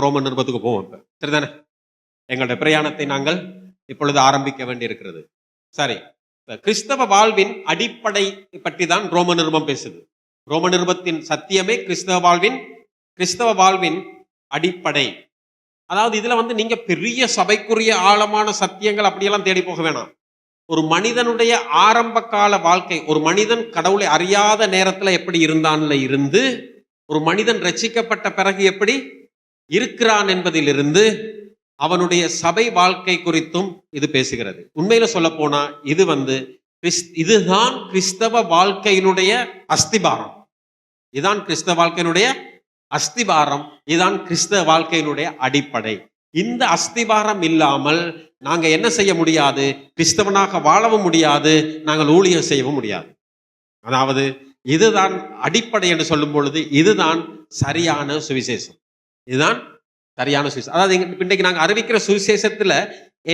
ரோம நிருபத்துக்கு போவோம். இப்ப சரிதானே? எங்களுடைய பிரயாணத்தை நாங்கள் இப்பொழுது ஆரம்பிக்க வேண்டி இருக்கிறது. சரி, கிறிஸ்தவ வாழ்வின் அடிப்படை பற்றி தான் ரோம நிருபம் பேசுது. ரோம நிருபத்தின் சத்தியமே கிறிஸ்தவ வாழ்வின் அடிப்படை. அதாவது இதுல நீங்க பெரிய சபைக்குரிய ஆழமான சத்தியங்கள் அப்படியெல்லாம் தேடி போக வேணாம். ஒரு மனிதனுடைய ஆரம்ப கால வாழ்க்கை, ஒரு மனிதன் கடவுளை அறியாத நேரத்துல எப்படி இருந்தான்ல இருந்து ஒரு மனிதன் ரட்சிக்கப்பட்ட பிறகு எப்படி இருக்கிறான் என்பதிலிருந்து அவனுடைய சபை வாழ்க்கை குறித்தும் இது பேசுகிறது. உண்மையில சொல்ல போனா இதுதான் கிறிஸ்தவ வாழ்க்கையினுடைய அஸ்திபாரம். இதுதான் கிறிஸ்தவ வாழ்க்கையினுடைய அஸ்திபாரம். இதுதான் கிறிஸ்தவ வாழ்க்கையினுடைய அடிப்படை. இந்த அஸ்திபாரம் இல்லாமல் நாங்க என்ன செய்ய முடியாது? கிறிஸ்தவனாக வாழவும் முடியாது, நாங்கள் ஊழியம் செய்யவும் முடியாது. அதாவது இதுதான் அடிப்படை என்று சொல்லும் பொழுது இதுதான் சரியான சுவிசேஷம். இதுதான் சரியான சுவிசேஷம். அதாவது இன்றைக்கு நாங்கள் அறிவிக்கிற சுவிசேஷத்துல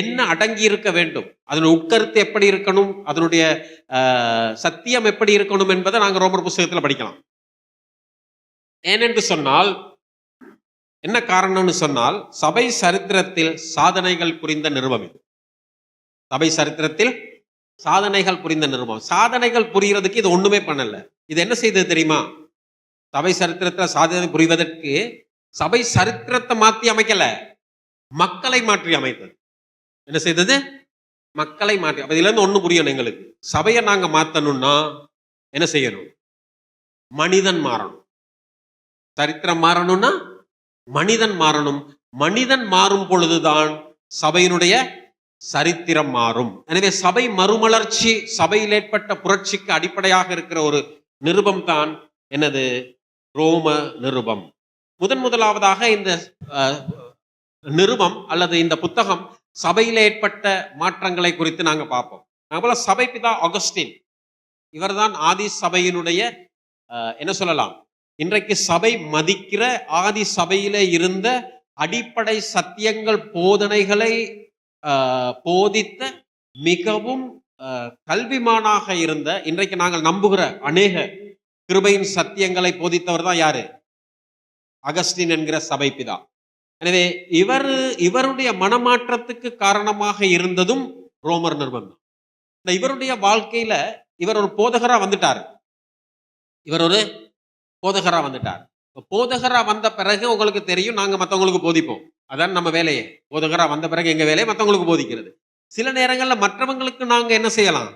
என்ன அடங்கி இருக்க வேண்டும், அதனுடைய உட்கருத்து எப்படி இருக்கணும், அதனுடைய சத்தியம் எப்படி இருக்கணும் என்பதை நாங்கள் ரோமர் புத்தகத்தில் படிக்கலாம். ஏனென்று சொன்னால் என்ன காரணம்னு சொன்னால், சபை சரித்திரத்தில் சாதனைகள் புரிந்த நிருபம் இது. சபை சரித்திரத்தில் சாதனைகள் புரிந்த நிருபம். சாதனைகள் புரிகிறதுக்கு இது ஒண்ணுமே பண்ணல. இது என்ன செய்தது தெரியுமா? சபை சரித்திரத்தில் சாதனை புரிவதற்கு சபை சரித்திரத்தை மாற்றி அமைக்கல, மக்களை மாற்றி அமைத்தது. என்ன செய்தது? மக்களை மாற்றி. அப்ப இதுல இருந்து ஒண்ணு புரியணும் எங்களுக்கு. சபையை நாங்க மாத்தணும்னா என்ன செய்யணும்? மனிதன் மாறணும். சரித்திரம் மாறணும்னா மனிதன் மாறணும். மனிதன் மாறும் பொழுதுதான் சபையினுடைய சரித்திரம் மாறும். எனவே சபை மறுமலர்ச்சி, சபையில் ஏற்பட்ட புரட்சிக்கு அடிப்படையாக இருக்கிற ஒரு நிருபம் தான் என்னது? ரோம நிருபம். முதலாவதாக இந்த நிருபம் அல்லது இந்த புத்தகம் சபையில் ஏற்பட்ட மாற்றங்களை குறித்து நாங்க பார்ப்போம். அதுபோல சபை பிதா ஆகஸ்டின், இவர்தான் ஆதி சபையினுடைய என்ன சொல்லலாம், இன்றைக்கு சபை மதிக்கிற ஆதி சபையில இருந்த அடிப்படை சத்தியங்கள் போதனைகளை போதித்த மிகவும் கல்விமானாக இருந்த, இன்றைக்கு நாங்கள் நம்புகிற அநேக கிருபையின் சத்தியங்களை போதித்தவர் தான் யாரு? அகஸ்டின் என்கிற சபை பிதா. எனவே இவருடைய மனமாற்றத்துக்கு காரணமாக இருந்ததும் ரோமர் நிருபம் தான். இவருடைய வாழ்க்கையில இவர் ஒரு போதகரா வந்துட்டார். போதகரா வந்த பிறகு உங்களுக்கு தெரியும், நாங்க மற்றவங்களுக்கு போதிப்போம். அதான் நம்ம வேலையே. போதகரா வந்த பிறகு எங்க வேலையை மற்றவங்களுக்கு போதிக்கிறது. சில நேரங்கள்ல மற்றவங்களுக்கு நாங்க என்ன செய்யலாம்?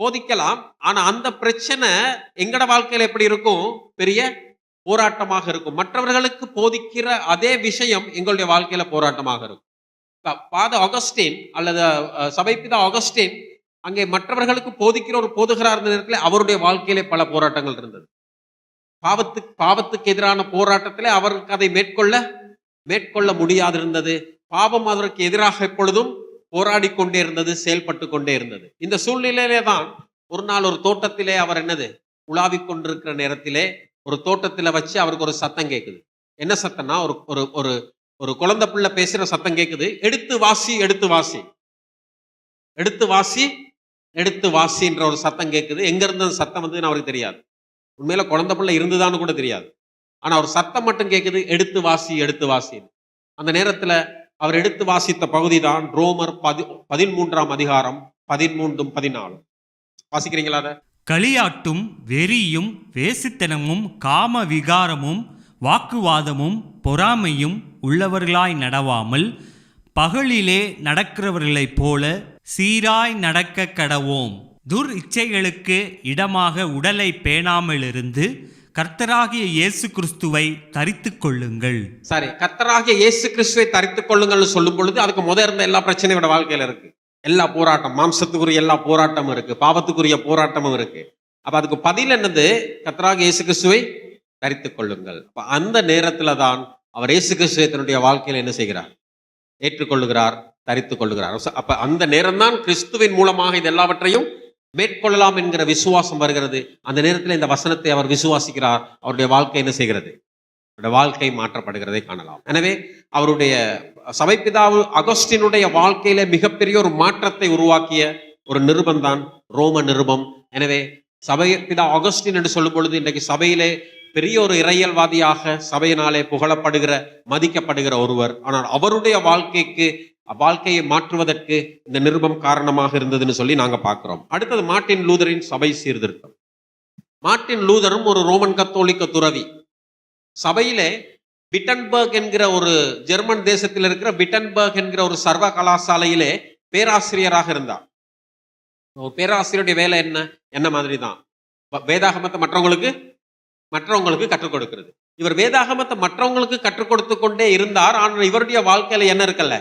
போதிக்கலாம். ஆனா அந்த பிரச்சனை எங்கட வாழ்க்கையில எப்படி இருக்கும்? பெரிய போராட்டமாக இருக்கும். மற்றவர்களுக்கு போதிக்கிற அதே விஷயம் எங்களுடைய வாழ்க்கையில போராட்டமாக இருக்கும். ஃபாதர் ஆகஸ்டின் அல்லது சபைபிதா ஆகஸ்டின் அங்கே மற்றவர்களுக்கு போதிக்கிற ஒரு போதகராக இருந்த நேரத்தில் அவருடைய வாழ்க்கையிலே பல போராட்டங்கள் இருந்தது. பாவத்துக்கு எதிரான போராட்டத்திலே அவருக்கு அதை மேற்கொள்ள முடியாது இருந்தது. பாவம் அதற்கு எதிராக எப்பொழுதும் போராடி கொண்டே இருந்தது, செயல்பட்டு கொண்டே இருந்தது. இந்த சூழ்நிலையிலே தான் ஒரு நாள் ஒரு தோட்டத்திலே அவர் உலாவிக் கொண்டிருக்கிற நேரத்திலே ஒரு தோட்டத்துல வச்சு அவருக்கு ஒரு சத்தம் கேட்குது. என்ன சத்தம்னா, ஒரு குழந்தை பிள்ளை பேசுற சத்தம் கேட்குது. எடுத்து வாசின்ற ஒரு சத்தம் கேட்குது. எங்க இருந்த சத்தம் அவருக்கு தெரியாது. உண்மையில குழந்தை பிள்ளை இருந்துதான்னு கூட தெரியாது. ஆனா ஒரு சத்தம் மட்டும் கேட்குது, எடுத்து வாசி. அந்த நேரத்துல அவர் எடுத்து வாசித்த பகுதி தான் ரோமர் 13ஆம் அதிகாரம் 13-14. வாசிக்கிறீங்களா? அத களியாட்டும் வெறியும் வேசித்தனமும் காம விகாரமும் வாக்குவாதமும் பொறாமையும் உள்ளவர்களாய் நடவாமல் பகலிலே நடக்கிறவர்களைப் போல சீராய் நடக்க கடவோம். துர் இச்சைகளுக்கு இடமாக உடலை பேணாமலிருந்து கர்த்தராகிய இயேசு கிறிஸ்துவை தரித்து கொள்ளுங்கள். சரி, கர்த்தராகிய இயேசு கிறிஸ்துவை தரித்து கொள்ளுங்கள் சொல்லும் பொழுது அதுக்கு முதல் இருந்த எல்லா பிரச்சனையோட வாழ்க்கையில இருக்கு. எல்லா போராட்டம், மாம்சத்துக்குரிய எல்லா போராட்டமும் இருக்கு, பாவத்துக்குரிய போராட்டமும் இருக்கு. அப்ப அதுக்கு பதில் என்னது? கர்த்தராகிய இயேசு கிறிஸ்துவை தரித்துக் கொள்ளுங்கள். அப்ப அந்த நேரத்துல தான் அவர் இயேசு கிறிஸ்துவை தன்னுடைய வாழ்க்கையில என்ன செய்கிறார்? ஏற்றுக்கொள்ளுகிறார், தரித்துக் கொள்ளுகிறார். அப்ப அந்த நேரம் தான் கிறிஸ்துவின் மூலமாக இது எல்லாவற்றையும் மேற்கொள்ளலாம் என்கிற விசுவாசம் வருகிறது. அந்த நேரத்தில் இந்த வசனத்தை அவர் விசுவாசிக்கிறார். அவருடைய வாழ்க்கை என்ன செய்கிறது? அவருடைய வாழ்க்கை மாற்றப்படுகிறதை காணலாம். எனவே அவருடைய சபைபிதாவு அகஸ்டினுடைய வாழ்க்கையில மிகப்பெரிய ஒரு மாற்றத்தை உருவாக்கிய ஒரு நிருபம் தான் ரோம நிருபம். எனவே சபைபிதா அகஸ்டின் என்று சொல்லும் பொழுது இன்றைக்கு சபையிலே பெரிய ஒரு இறையல்வாதியாக சபையினாலே புகழப்படுகிற மதிக்கப்படுகிற ஒருவர். ஆனால் அவருடைய வாழ்க்கையை மாற்றுவதற்கு இந்த நிருபம் காரணமாக இருந்ததுன்னு சொல்லி நாங்க பார்க்கிறோம். அடுத்தது மார்ட்டின் லூதரின் சபை சீர்திருத்தம். மார்ட்டின் லூதரும் ஒரு ரோமன் கத்தோலிக்க துறவி. சபையிலே விட்டன்பர்க் என்கிற ஒரு ஜெர்மன் தேசத்தில் இருக்கிற விட்டன்பர்க் என்கிற ஒரு சர்வ கலாசாலையிலே பேராசிரியராக இருந்தார். ஒரு பேராசிரியருடைய வேலை என்ன மாதிரி தான் வேதாகமத்தை மற்றவங்களுக்கு கற்றுக் கொடுக்கிறது. இவர் வேதாகமத்தை மற்றவங்களுக்கு கற்றுக் கொடுத்து கொண்டே இருந்தார். ஆனால் இவருடைய வாழ்க்கையில என்ன இருக்கல்ல,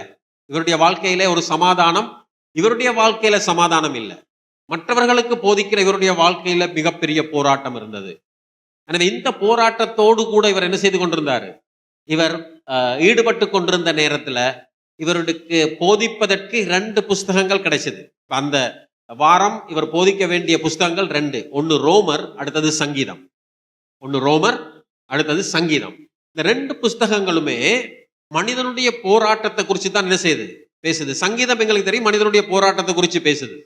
இவருடைய வாழ்க்கையில ஒரு சமாதானம், இவருடைய வாழ்க்கையில சமாதானம் இல்லை. மற்றவர்களுக்கு போதிக்கிற இவருடைய வாழ்க்கையில மிகப்பெரிய போராட்டம் இருந்தது. எனவே இந்த போராட்டத்தோடு கூட இவர் என்ன செய்து கொண்டிருந்தாரு, இவர் ஈடுபட்டு கொண்டிருந்த நேரத்துல இவருக்கு போதிப்பதற்கு 2 புஸ்தகங்கள் கிடைச்சது. அந்த வாரம் இவர் போதிக்க வேண்டிய புஸ்தகங்கள் 2. ஒன்னு ரோமர், அடுத்தது சங்கீதம். இந்த 2 புஸ்தகங்களுமே மனிதனுடைய போராட்டத்தை குறித்து தான் என்ன செய்யுது, பேசுது. சங்கீதம் எங்களுக்கு தெரியும் மனிதனுடைய போராட்டத்தை குறித்து பேசுது.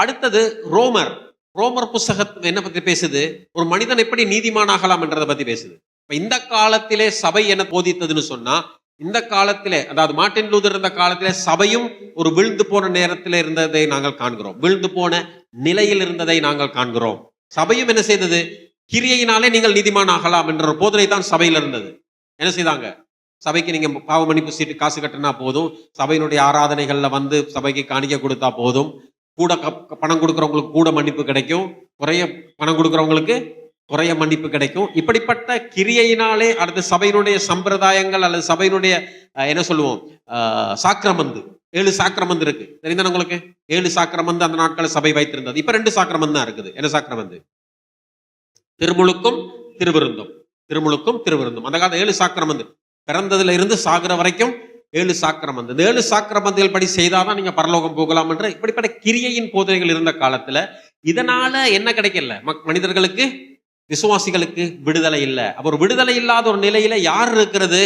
அடுத்தது ரோமர் புஸ்தகம் என்ன பத்தி பேசுது, ஒரு மனிதன் எப்படி நீதிமானாகலாம் என்றதை பத்தி பேசுது. இந்த காலத்திலே சபை என்ன போதித்ததுன்னு சொன்னா, இந்த காலத்திலே, அதாவது மார்ட்டின் லூதர் இருந்த காலத்திலே சபையும் ஒரு விழுந்து போன நேரத்தில் இருந்ததை நாங்கள் காண்கிறோம். விழுந்து போன நிலையில் இருந்ததை நாங்கள் காண்கிறோம். சபையும் என்ன செய்தது, கிரியையினாலே நீங்கள் நீதிமான் ஆகலாம் என்ற ஒரு போதனை தான் சபையில் இருந்தது. என்ன செய்தாங்க, சபைக்கு நீங்க பாவ மன்னிப்பு சீட்டு காசு கட்டினா போதும், சபையினுடைய ஆராதனைகள்ல வந்து சபைக்கு காணிக்க கொடுத்தா போதும், கூட பணம் கொடுக்குறவங்களுக்கு கூட மன்னிப்பு கிடைக்கும், குறைய பணம் கொடுக்குறவங்களுக்கு குறைய மன்னிப்பு கிடைக்கும். இப்படிப்பட்ட கிரியையினாலே அடுத்த சபையினுடைய சம்பிரதாயங்கள் அல்லது சபையினுடைய என்ன சொல்லுவோம், சாக்கிரமந்து, 7 சாக்கிரமந்து இருக்கு தெரியுதானே உங்களுக்கு. 7 சாக்கிரமந்து அந்த நாட்களில் சபை வைத்திருந்தது. இப்ப 2 சாக்கிரமந்து தான் இருக்குது. என்ன சாக்கிரமந்து? திருமுழுக்கும் திருவிருந்தும். அந்த காலத்துல 7 சாக்கிரமந்து, பிறந்ததுல இருந்து சாகிற வரைக்கும் 7 சாக்கிரமந்து. இந்த 7 சாக்கிரமந்துகள் படி செய்தாதான் நீங்க பரலோகம் போகலாம் என்ற இப்படிப்பட்ட கிரியையின் போதனைகள் இருந்த காலத்துல இதனால என்ன கிடைக்கல, மனிதர்களுக்கு, விசுவாசிகளுக்கு விடுதலை இல்லை. அப்ப ஒரு விடுதலை இல்லாத ஒரு நிலையில யார் இருக்கிறது,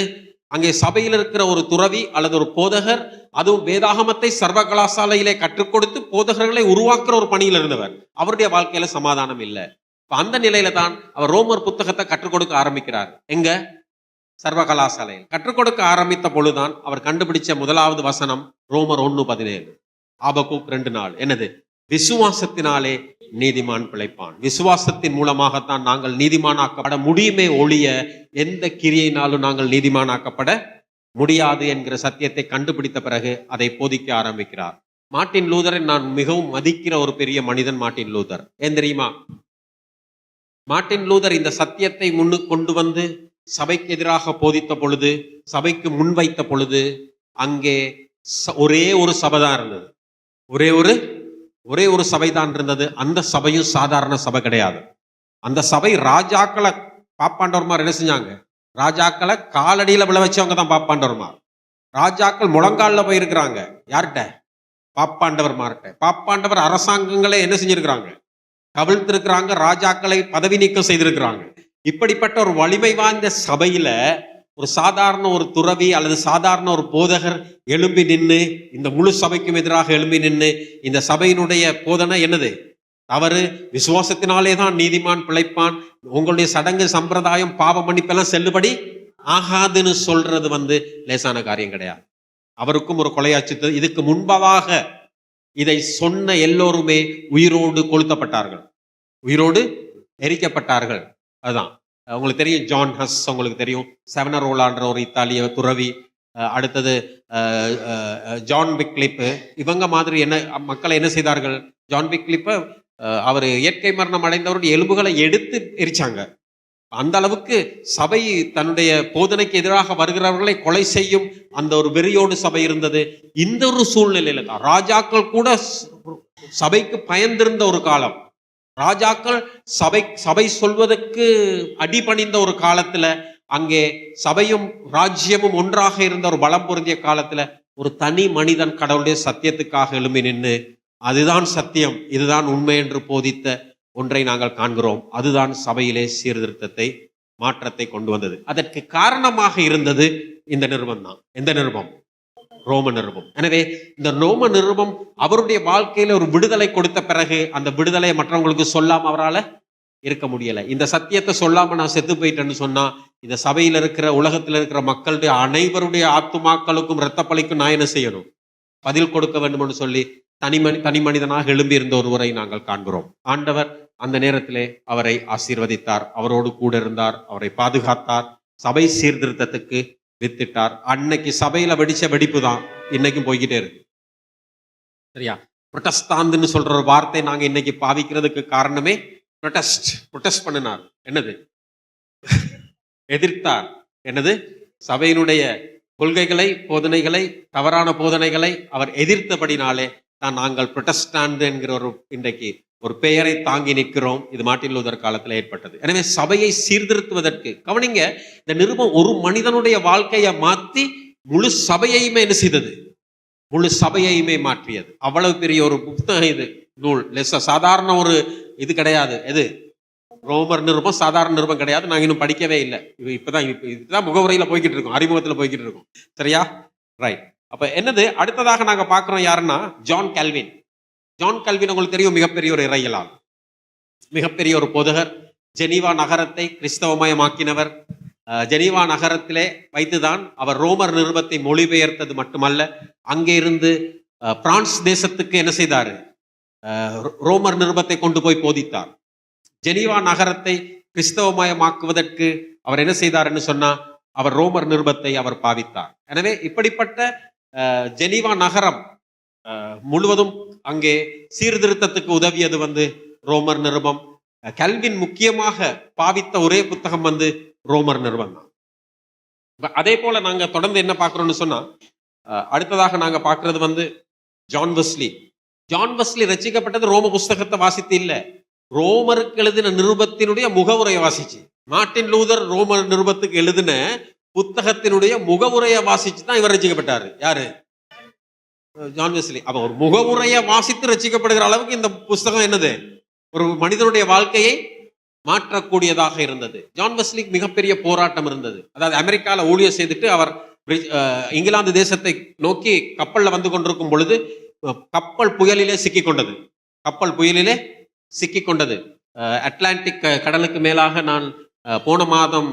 அங்கே சபையில் இருக்கிற ஒரு துறவி அல்லது ஒரு போதகர், அதுவும் வேதாகமத்தை சர்வ கலாசாலையிலே கற்றுக் கொடுத்து போதகர்களை உருவாக்குற ஒரு பணியில் இருந்தவர். அவருடைய வாழ்க்கையில சமாதானம் இல்லை. அந்த நிலையில தான் அவர் ரோமர் புத்தகத்தை கற்றுக் கொடுக்க ஆரம்பிக்கிறார். எங்க? சர்வ கலாசாலையில் கற்றுக் கொடுக்க ஆரம்பித்த பொழுதுதான் அவர் கண்டுபிடிச்ச முதலாவது வசனம் ரோமர் 1:17, ஆபக்கூக் 2:4. என்னது? விசுவாசத்தினாலே நீதிமான் பிழைப்பான். விசுவாசத்தின் மூலமாகத்தான் நாங்கள் நீதிமானாக்கப்பட முடியுமே ஒழிய எந்த கிரியையினாலும் நாங்கள் நீதிமானாக்கப்பட முடியாது என்கிற சத்தியத்தை கண்டுபிடித்த பிறகு அதை போதிக்க ஆரம்பிக்கிறார். மார்ட்டின் லூதரை நான் மிகவும் மதிக்கிற ஒரு பெரிய மனிதன் மார்ட்டின் லூதர். ஏன் தெரியுமா? மார்ட்டின் லூதர் இந்த சத்தியத்தை முன்னுக்கு கொண்டு வந்து சபைக்கு எதிராக போதித்த பொழுது, சபைக்கு முன்வைத்த பொழுது, அங்கே ஒரே ஒரு சபை தான் இருந்தது. ஒரே ஒரு சபை தான் இருந்தது. அந்த சபையும் சாதாரண சபை கிடையாது. அந்த சபை ராஜாக்களை பாப்பாண்டவர்மார் என்ன செஞ்சாங்க, ராஜாக்களை காலடியில விழ வச்சவங்க தான் பாப்பாண்டவர்மார். ராஜாக்கள் முழங்காலில் போயிருக்கிறாங்க. யார்கிட்ட? பாப்பாண்டவர்மார்கிட்ட. பாப்பாண்டவர் அரசாங்கங்களே என்ன செஞ்சிருக்கிறாங்க, கவிழ்த்திருக்கிறாங்க. ராஜாக்களை பதவி நீக்கம் செய்திருக்கிறாங்க. இப்படிப்பட்ட ஒரு வலிமை வாய்ந்த சபையில ஒரு சாதாரண ஒரு துறவி அல்லது சாதாரண ஒரு போதகர் எழும்பி நின்று, இந்த முழு சபைக்கும் எதிராக எழும்பி நின்று, இந்த சபையினுடைய போதனை என்னது, தவறு, விசுவாசத்தினாலே தான் நீதிமான் பிழைப்பான், உங்களுடைய சடங்கு சம்பிரதாயம் பாவ மன்னிப்பெல்லாம் செல்லுபடி ஆகாதுன்னு சொல்றது லேசான காரியம் கிடையாது. அவருக்கும் ஒரு கொலையாச்சு. இதுக்கு முன்பதாக இதை சொன்ன எல்லோருமே உயிரோடு கொளுத்தப்பட்டார்கள், உயிரோடு எரிக்கப்பட்டார்கள். அதுதான் உங்களுக்கு தெரியும். ஜான் ஹஸ் உங்களுக்கு தெரியும், செவனரோலான்ற ஒரு இத்தாலிய துறவி. அடுத்தது ஜான் விக்லிப். இவங்க மாதிரி என்ன மக்களை என்ன செய்தார்கள், ஜான் விக்லிப்பை அவர் இயற்கை மரணம் அடைந்தவருடைய எலும்புகளை எடுத்து எரிச்சாங்க. அந்த அளவுக்கு சபை தன்னுடைய போதனைக்கு எதிராக வருகிறவர்களை கொலை செய்யும் அந்த ஒரு வெறியோடு சபை இருந்தது. இந்த ஒரு சூழ்நிலையில தான் ராஜாக்கள் கூட சபைக்கு பயந்திருந்த ஒரு காலம். ராஜாக்கள் சபை சொல்வதற்கு அடிபணிந்த ஒரு காலத்துல, அங்கே சபையும் ராஜ்யமும் ஒன்றாக இருந்த ஒரு பலம் பொருந்திய காலத்துல ஒரு தனி மனிதன் கடவுளுடைய சத்தியத்துக்காக எழும்பி நின்று, அதுதான் சத்தியம், இதுதான் உண்மை என்று போதித்த ஒன்றை நாங்கள் காண்கிறோம். அதுதான் சபையிலே சீர்திருத்தத்தை, மாற்றத்தை கொண்டு வந்தது. அதற்கு காரணமாக இருந்தது இந்த நிருபம் தான். எந்த நிருபம்? ரோம நிருபம். எனவே இந்த ரோம நிருபம் அவருடைய வாழ்க்கையில ஒரு விடுதலை கொடுத்த பிறகு, அந்த விடுதலை மற்றவங்களுக்கு சொல்லாம அவரால் இருக்க முடியலை. இந்த சத்தியத்தை சொல்லாம நான் செத்து போயிட்டேன்னு சொன்னா இந்த சபையில் இருக்கிற உலகத்தில் இருக்கிற மக்களுடைய அனைவருடைய ஆத்துமாக்களுக்கும் இரத்த பலிக்கும் நான் என்ன செய்யணும்? பதில் கொடுக்க வேண்டும்னு சொல்லி தனி மனிதனாக எழும்பி இருந்த ஒருவரை நாங்கள் காண்கிறோம். ஆண்டவர் அந்த நேரத்திலே அவரை ஆசீர்வதித்தார், அவரோடு கூட இருந்தார், அவரை பாதுகாத்தார், சபை சீர்திருத்தத்துக்கு வித்திட்டார். அன்னைக்கு சபையில வெடிச்ச வெடிப்பு தான் இன்னைக்கும் போய்கிட்டே இருக்கு. சரியா? புரொட்டஸ்டாந்துன்னு சொல்ற ஒரு வார்த்தை நாங்க இன்னைக்கு பாவிக்கிறதுக்கு காரணமே புரொட்டஸ்ட் பண்ணினார். என்னது? எதிர்த்தார். என்னது? சபையினுடைய கொள்கைகளை, போதனைகளை, தவறான போதனைகளை அவர் எதிர்த்தபடினாலே தான் நாங்கள் புரொட்டஸ்டாண்ட் என்கிற இன்றைக்கு ஒரு பெயரை தாங்கி நிற்கிறோம். இது மார்ட்டின் லூதர் காலத்தில் ஏற்பட்டது. எனவே சபையை சீர்திருத்துவதற்கு கவனிங்க, இந்த நிருபம் ஒரு மனிதனுடைய வாழ்க்கையை மாற்றி முழு சபையையுமே என்ன செய்தது? முழு சபையையுமே மாற்றியது. அவ்வளவு பெரிய ஒரு புத்தகம் இது, நூல். சாதாரண ஒரு இது கிடையாது. எது? ரோமர் நிருபம் சாதாரண நிருபம் கிடையாது. நாங்கள் இன்னும் படிக்கவே இல்லை. இதுதான் முகவுரையில போய்கிட்டு இருக்கோம், அறிமுகத்தில் போய்கிட்டு இருக்கோம். சரியா? ரைட். அப்ப என்னது அடுத்ததாக நாங்க பார்க்கிறோம்? யாருன்னா ஜான் கால்வின். ஜான் கால்வின் உங்களுக்கு தெரியும், மிகப்பெரிய ஒரு இறையியலாளர், மிகப்பெரிய ஒரு போதகர். ஜெனீவா நகரத்தை கிறிஸ்தவமயமாக்கினவர். ஜெனீவா நகரத்திலே வைத்துதான் அவர் ரோமர் நிருபத்தை மொழிபெயர்த்தது மட்டுமல்ல, அங்கே இருந்து பிரான்ஸ் தேசத்துக்கு என்ன செய்தாரு? ரோமர் நிருபத்தை கொண்டு போய் போதித்தார். ஜெனீவா நகரத்தை கிறிஸ்தவமயமாக்குவதற்கு அவர் என்ன செய்தார்ன்னு சொன்னா, அவர் ரோமர் நிருபத்தை அவர் பாவித்தார். எனவே இப்படிப்பட்ட ஜெனீவா நகரம் முழுவதும் அங்கே சீர்திருத்தத்துக்கு உதவியது ரோமர் நிருபம். கல்வின் முக்கியமாக பாவித்த ஒரே புத்தகம் ரோமர் நிருபம் தான். அதே போல நாங்க தொடர்ந்து என்ன பார்க்கிறோம்னு சொன்னா, அடுத்ததாக நாங்க பார்க்கிறது ஜான் வெஸ்லி. ஜான் வெஸ்லி ரசிக்கப்பட்டது ரோம புஸ்தகத்தை வாசித்து இல்லை, ரோமருக்கு எழுதின நிருபத்தினுடைய முகவுரையை வாசிச்சு. மார்ட்டின் லூதர் ரோமர் நிருபத்துக்கு எழுதின புத்தகத்தினுடைய முகவுரையை வாசிச்சு தான் இவர் ரசிக்கப்பட்டாரு. யாரு? John Wesley. அப்ப ஒரு முகவுரையை வாசித்து ரசிக்கப்படுகிற அளவுக்கு இந்த புஸ்தகம் என்னது? ஒரு மனிதனுடைய வாழ்க்கையை மாற்றக்கூடியதாக இருந்தது. ஜான் வெஸ்லிக்கு மிகப்பெரிய போராட்டம் இருந்தது. அதாவது அமெரிக்காவில் ஊழியர் செய்துட்டு அவர் இங்கிலாந்து தேசத்தை நோக்கி கப்பல்ல வந்து கொண்டிருக்கும் பொழுது கப்பல் புயலிலே சிக்கிக்கொண்டது. கப்பல் புயலிலே சிக்கிக்கொண்டது. அட்லாண்டிக் கடலுக்கு மேலாக நான் போன மாதம்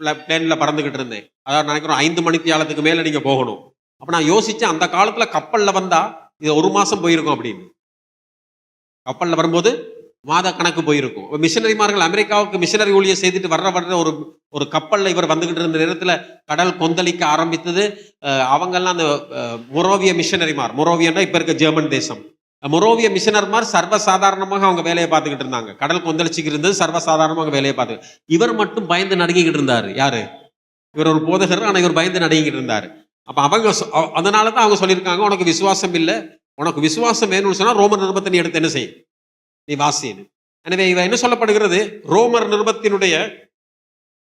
பிளேன்ல பறந்துகிட்டு இருந்தேன். அதாவது நினைக்கிறோம் 5 மணித்தியாலத்துக்கு மேல நீங்க போகணும். அப்ப நான் யோசிச்சேன், அந்த காலத்துல கப்பல்ல வந்தா இது 1 மாசம் போயிருக்கும் அப்படின்னு. கப்பல்ல வரும்போது மாத கணக்கு போயிருக்கும். மிஷனரிமார்கள் அமெரிக்காவுக்கு மிஷனரி ஊழியர் செய்துட்டு வர்ற ஒரு கப்பல்ல இவர் வந்துகிட்டு இருந்த நேரத்துல கடல் கொந்தளிக்க ஆரம்பித்தது. அவங்கெல்லாம் அந்த மொரோவிய மிஷனரிமார், மொரோவியன்னா இப்ப இருக்க ஜெர்மன் தேசம், மொரோவிய மிஷனர்மார் சர்வசாதாரணமாக அவங்க வேலையை பார்த்துக்கிட்டு இருந்தாங்க. கடல் கொந்தளிச்சுக்கிட்டு இருந்தது, சர்வசாதாரணமாக வேலையை பார்த்து. இவர் மட்டும் பயந்து நடுங்கிக்கிட்டு இருந்தாரு. யாரு? இவர் ஒரு போதகர், ஆனா இவர் பயந்து நடுங்கிக்கிட்டு இருந்தாரு. அப்ப அதனாலதான் அவங்க சொல்லியிருக்காங்க, உனக்கு விசுவாசம் இல்லை, உனக்கு விசுவாசம் வேணும்னு சொன்னா ரோமர் நிருபத்தை நீ எடுத்து என்ன செய், நீ வாசின்னு. எனவே இவ என்ன சொல்லப்படுகிறது? ரோமர் நிருபத்தினுடைய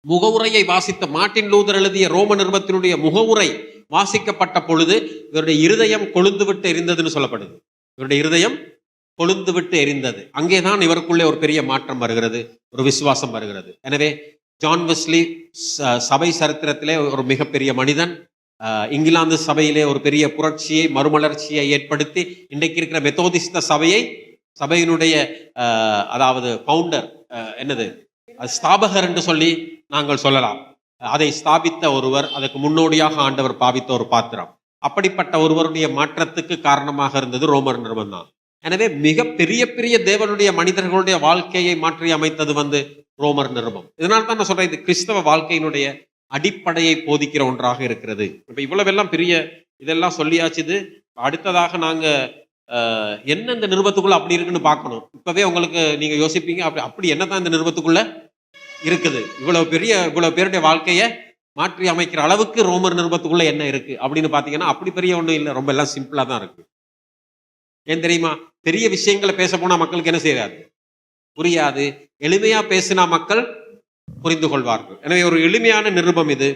முகவுரையை வாசித்த மார்ட்டின் லூதர் எழுதிய ரோம நிருபத்தினுடைய முகவுரை வாசிக்கப்பட்ட பொழுது இவருடைய இருதயம் கொழுந்து விட்டு எரிந்ததுன்னு சொல்லப்படுது. இவருடைய இருதயம் கொழுந்து விட்டு எரிந்தது. அங்கேதான் இவருக்குள்ளே ஒரு பெரிய மாற்றம் வருகிறது, ஒரு விசுவாசம் வருகிறது. எனவே ஜான் வெஸ்லி சபை சரித்திரத்திலே ஒரு மிகப்பெரிய மனிதன். இங்கிலாந்து சபையிலே ஒரு பெரிய புரட்சியை, மறுமலர்ச்சியை ஏற்படுத்தி இன்றைக்கு இருக்கிற மெத்தோதிஸ்த சபையினுடைய அதாவது பவுண்டர், என்னது ஸ்தாபகர் என்று சொல்லி நாங்கள் சொல்லலாம். அதை ஸ்தாபித்த ஒருவர், அதற்கு முன்னோடியாக ஆண்டவர் பாவித்த ஒரு பாத்திரம். அப்படிப்பட்ட ஒருவருடைய மாற்றத்துக்கு காரணமாக இருந்தது ரோமர் நிருபம் தான். எனவே மிக பெரிய பெரிய தேவனுடைய மனிதர்களுடைய வாழ்க்கையை மாற்றி அமைத்தது ரோமர் நிருபம். இதனால தான் நான் சொல்றேன், இது கிறிஸ்தவ வாழ்க்கையினுடைய அடிப்படையை போதிக்கிற ஒன்றாக இருக்கிறது. இப்ப இவ்வளவெல்லாம் பெரிய இதெல்லாம் சொல்லியாச்சுது. அடுத்ததாக நாங்க என்ன இந்த நிருபத்துக்குள்ள அப்படி இருக்குன்னு பார்க்கணும். இப்பவே உங்களுக்கு நீங்க யோசிப்பீங்க, அப்படி என்னதான் இந்த நிருபத்துக்குள்ள இருக்குது, இவ்வளவு பேருடைய வாழ்க்கையை மாற்றி அமைக்கிற அளவுக்கு ரோமர் நிருபத்துக்குள்ள என்ன இருக்கு அப்படின்னு பாத்தீங்கன்னா அப்படி பெரிய ஒண்ணும் இல்லை, ரொம்ப எல்லாம் சிம்பிளா தான் இருக்கு. ஏன் தெரியுமா? பெரிய விஷயங்களை பேச போனா மக்களுக்கு என்ன செய்யாது, புரியாது. எளிமையா பேசினா மக்கள் புரிந்து கொள்வார்கள். எனவே ஒரு எளிமையான நிருபம் இது.